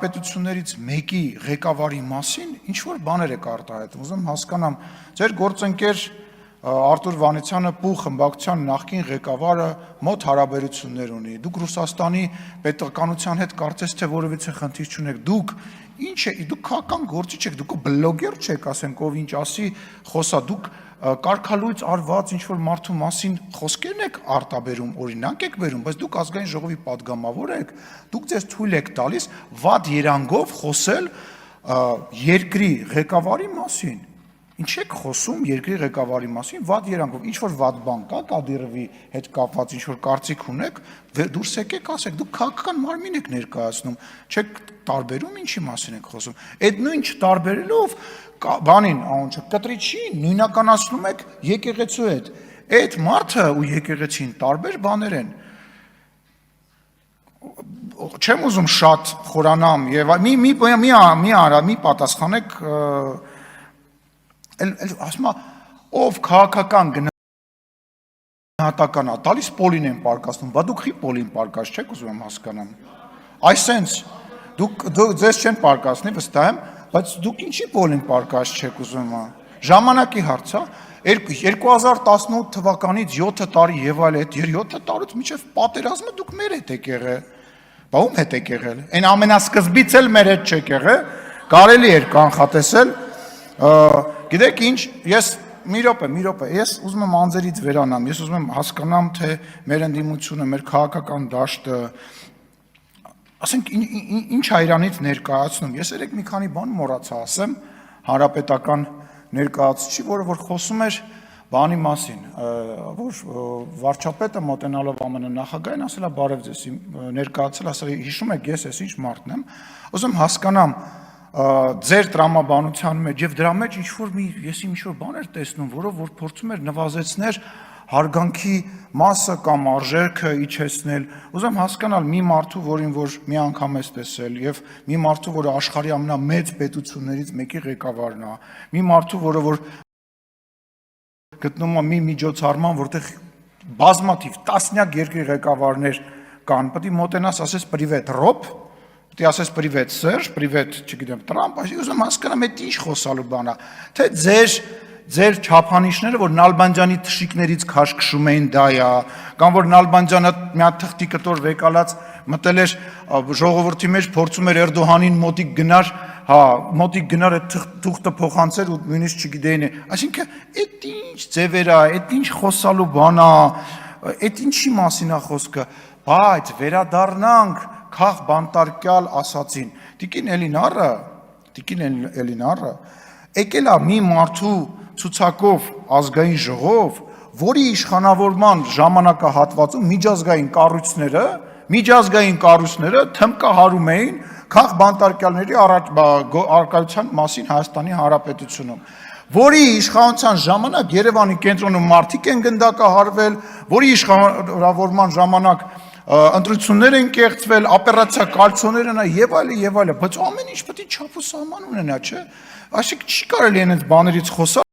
հանրապետություններից մեկի ղեկավարի մասին ինչ որ բաներ եք արտահայտում, ուզում հասկանամ, ձեր գործընկեր Արտուր Վանեցյանը Պու խմբակցության նախկին ղեկավարը մոտ հարաբերություններ ունի, դուք Ռուսաստանի պետականության հետ կարծես թե որևիցե խնդիր չունեք, դուք ինչ է, դուք քաղաքական գործիչ եք, դուք բլոգեր չեք, ասենք, ով ինչ ասի, խոսա, դուք կարգալույծ արված ինչ որ մարդու մասին խոսքերն եք արտաբերում, օրինակ եք բերում, բայց դուք ազգային ժողովի падգամավոր եք, դուք ձեզ թույլ եք տալիս վատ երանգով խոսել երկրի ղեկավարի մասին։ Ինչ եք խոսում երկրի ղեկավարի մասին, վատ երանգով, ինչ որ վատ բան կա Կադիրովի հետ կապված, ինչ որ կարծիք ունեք, դուրս եկեք ասեք, դուք քաղաքական մարմին եք ներկայացնում, չեք տարբերում ինչի մասին եք խոսում։ Այդ նույն չտարբերելով բանին, կտրիչին նույնականացնում եք եկեղեցու հետ։ Այդ մարդը ու եկեղեցին տարբեր բաներ են։ Չեմ ուզում շատ խորանամ եւ մի պատասխանեք ասում ով քաղաքական գնահատական է տալիս պոլին են պարկասնում, բա դուք խի պոլին պարկած չեք ուզում եմ հասկանամ։ Այսենց դուք ձեզ չեն պարկասնի վստահ եմ, բայց դուք ինչի պոլին պարկած չեք ուզում։ Ժամանակի հարց է 2018 թվականից 7 տարի եւ այլ այդ 7 տարուց մինչեւ պատերազմը դուք մեր հետ եք եղել։ Բա ում հետ եք եղել։ Այն ամենասկզբից էլ մեր հետ չեք եղել, կարելի էր կանխատեսել։ Գիտեք ինչ, ես մի րոպե, ես ուզում եմ անձերից վերանամ, ես ուզում եմ հասկանամ, թե մեր ընդդիմությունը, մեր քաղաքական դաշտը, ասենք ինչ հայրանից ներկայացնում, ես երեք մի քանի բան մոռացա ասեմ, հանրապետական ներկայացուցիչի, որը որ խոսում էր բանի մասին, որ վարչապետը մոտենալով ԱՄՆ նախագահին ասել է բարև ձեզ, ներկայացել, ասել հիշում եք ես ինչ մարդն եմ, ուզում հասկանամ ձեր տրամաբանության մեջ եւ դրա մեջ ես ինչ-որ բաներ տեսնում, որով որ փորձում էր նվազեցնել հարգանքի մասը կամ արժեքը իջեցնել, ուզում հասկանալ մի մարդու, որին որ մի անգամ ես տեսել եւ մի մարդու, որը աշխարհի ամենամեծ պետություններից մեկի ղեկավարն է, մի մարդու, որը որ գտնում է մի միջոցառման, որտեղ բազմաթիվ տասնյակ երկրի ղեկավարներ կան, պետք է մոտենաս ասես պրիվետ ռոբ Պետք է ասես պրիվետ Սերժ, պրիվետ, չգիտեմ, Տրամփ, ուզում հասկանամ այդ ինչ խոսալու բան է, թե ձեր չափանիշները, որ Նալբանդյանի թշիկներից քաշքշում էին դա է, կամ որ Նալբանդյանը մի հատ թղթի կտոր վեկալած մտել էր ժողովրդի մեջ, փորձում էր Էրդողանին մոտիկ գնար այդ թուղթը փոխանցեր ու նույնիսկ չգիտեին, այսինքն այդ ինչ ձևեր է, այդ ինչ խոսալու բան է, այդ ինչի մասին է խոսքը, բայց վերադառնանք Քաղ բանտարկյալ ասացին, Տիկին Էլինարը եկել է մի մարդու ցուցակով ազգային ժողով, որի իշխանավորման ժամանակահատվածում միջազգային կառույցները թմկահարում էին քաղ բանտարկյալների առարկայության մասին Հայաստանի Հանրապետությունում, որի իշխանության ժամանակ Երևանի կենտրոնում մարդիկ են գնդակահարվել, որի իշխանավորման ժամանակ ընտրություններ են կեղծվել, օպերացիա կալցոներ են եւ այլն, բայց ամեն ինչ պետք է չափ ու սահման ունենա, չէ՞։ Այսինքն չի կարելի այնպես բաներից խոսալ,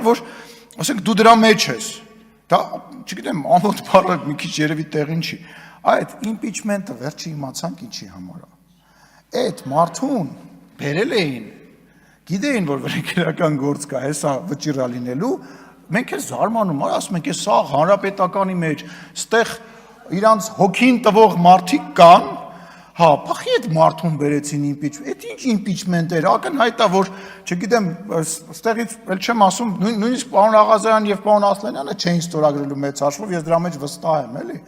որ ասենք դու դրա մեջ ես։ Դա, չգիտեմ, ամոթ բառը մի քիչ երևի տեղին չի։ Այդ իմպիչմենտը վերջի իմացանք ինչի համար է։ Այդ մարդուն բերել էին, գիտեին, որ վերակերական գործ կա, հեսա վճիռա լինելու, մենք էլ զարմանում, ասում ենք, սա հանրապետականի մեջ, ստեղ իրանց հոգին տվող մարդիկ կան, փախի այդ մարդուն բերեցին իմպիչմենտ, այդ ինչ իմպիչմենտ էր, ակնհայտ է, որ, չգիտեմ, ստեղից էլ չեմ ասում, նույնիսկ պարոն Աղազարյան եւ պարոն Ասլանյանը չէին ստորագրելու մեծ հաշվով, ես դրա մեջ վստահ եմ, էլի,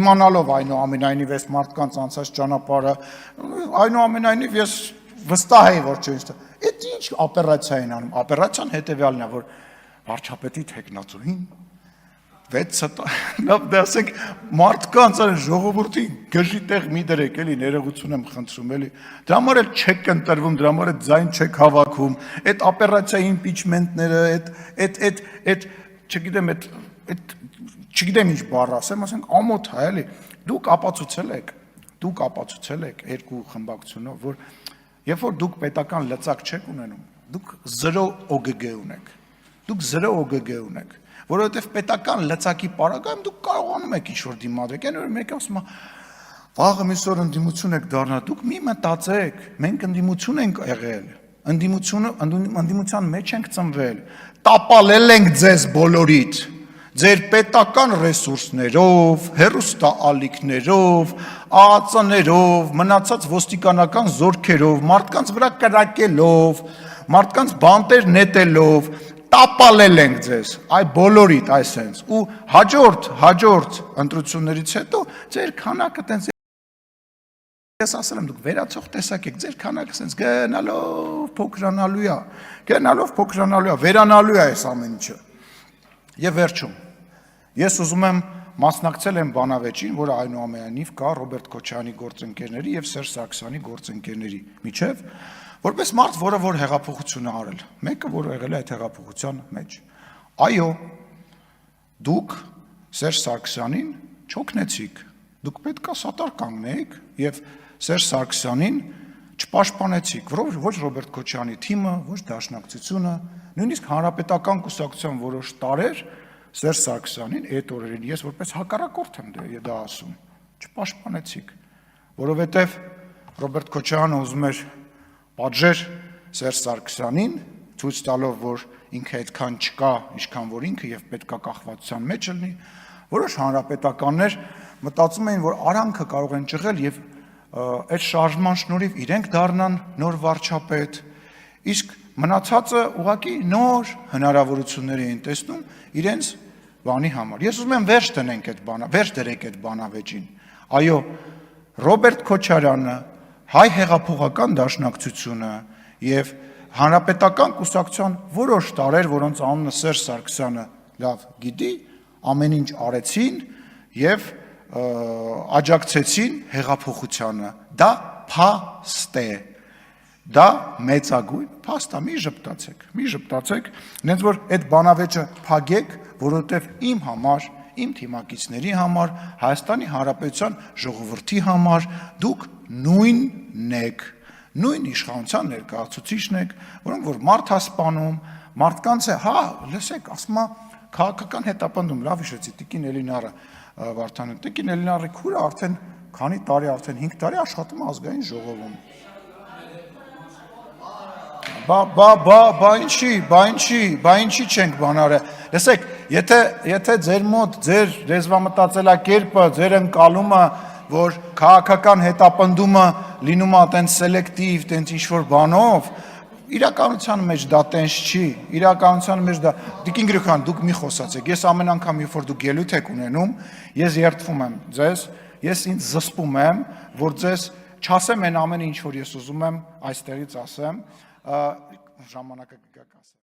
իմանալով այնուամենայնիվ այս մարդկանց անցած ճանապարհը, այնուամենայնիվ ես վստահ եի, որ չէին ստորագրել, այդ ինչ օպերացիա են անում, օպերացիան հետեւյալն է, որ վարչապետի թեկնածուին 6 ասենք մարդկանց ժողովրդի գժի տեղ մի դրեք, էլի ներողություն եմ խնդրում, էլի դրա համար էլ չեք ընտրվում, դրա համար էլ ձայն չեք հավաքում, այդ օպերացիայի իմպիչմենտները, այդ չգիտեմ ինչ բառ ասեմ, ասենք ամոթ է, էլի դուք ապացուցել եք երկու խմբակցությունով, որ երբ որ դուք պետական լծակ չեք ունենում, դուք 0 OGG ունեք, որովհետև պետական լծակի պարագայում դուք կարողանում եք ինչ-որ դիմադրել, այն որ մեկ ասում է, Վաղը միսօր ընդդիմություն եք դառնա, դուք մի մտածեք, մենք ընդդիմություն ենք եղել, ընդդիմության մեջ ենք ծնվել, տապալել ենք ձեզ բոլորիդ, ձեր պետական ռեսուրսներով, հեռուստաալիքներով, ԱԱԾ-ներով, մնացած ոստիկանական զորքերով, մարդկանց վրա կրակելով, մարդկանց բանտեր նետելով, տապալել ենք ձեզ, այ բոլորիդ այսենց, ու հաջորդ ընտրություններից հետո ձեր քանակը տենց Ես ասել եմ, դուք վերացող տեսակ եք, ձեր քանակը սենց գնալով փոքրանալու է, վերանալու է այս ամեն ինչը։ Եվ վերջում, ես ուզում եմ մասնակցել եմ բանավեճին, որը այնուամենայնիվ կա Ռոբերտ Քոչարյանի գործընկերների և Սերժ Սարգսյանի գործընկերների միջև, որպես մարդ, որը որ հեղափոխություն է արել, մեկը, որ եղել է այդ հեղափոխության մեջ։ Այո, դուք Սերժ Սարգսյանին չօգնեցիք, դուք պետք է սատար կանգնեիք և Սերժ Սարգսյանին չպաշտպանեցիք, ոչ Ռոբերտ Քոչարյանի թիմը, ոչ Դաշնակցությունը, նույնիսկ Հանրապետական կուսակցության որոշ տարրեր Սերժ Սարգսյանին այդ օրերին ես որպես հակառակորդ եմ դա ասում, չպաշտպանեցիք, որովհետև Ռոբերտ Քոչարյանը ուզում էր պատժեր Սերժ Սարգսյանին, ցույց տալով, որ ինքը այդքան չկա, ինչքան որ ինքը եւ պետքա կախվածության մեջ լինի, որոշ հանրապետականներ մտածում էին, որ արանքը կարող են ճղել եւ այդ շարժման շնորհիվ իրենք դառնան նոր վարչապետ, իսկ մնացածը ուղղակի նոր հնարավորություններ էին տեսնում իրենց բանի համար։ Ես ուզում եմ վերջ դրեք այդ բանավեճին։ Այո, Ռոբերտ Քոչարյանը, հայ հեղափոխական դաշնակցությունը եւ հանրապետական կուսակցության որոշ տարրեր, որոնց անունը Սերժ Սարգսյանը լավ գիտի, ամեն ինչ արեցին եւ աջակցեցին հեղափոխությանը, դա փաստ է, դա մեծագույն փաստ է, մի ժպտացեք, նենց որ այդ բանավեճը փակեք, որովհետև իմ համար, իմ թիմակիցների համար, Հայաստանի Հանրապետության ժողովրդի համար դուք նույնն եք, նույն իշխանության ներկայացուցիչն եք, որոնք որ մարդ է սպանում, մարդկանց է, լսեք, ասում է քաղաքական հետապնդում, լավ հիշեցի, Տիկին Էլինարը Վարդանը, Տիկին Էլինարի քուրը արդեն քանի տարի, արդեն 5 տարի աշխատում ազգային ժողովում։ Բա ինչի չենք բանարը։ Լսեք, եթե ձեր մոտ ձեր լեզվամտածելակերպը, ձեր ընկալումը, որ քաղաքական հետապնդումը լինում է տենց սելեկտիվ, տենց ինչ-որ բանով, իրականության մեջ դա տենց չի, իրականության մեջ դա, Տիկին Գրիգորյան, դուք մի խոսացեք, ես ամեն անգամ, երբ որ դուք ելույթ եք ունենում, ես երդվում եմ ձեզ, ես ինձ զսպում եմ, որ ձեզ չասեմ այն ամենը, ինչ որ ես ուզում եմ այստեղից ասեմ, ժամանակը կգա կասեմ։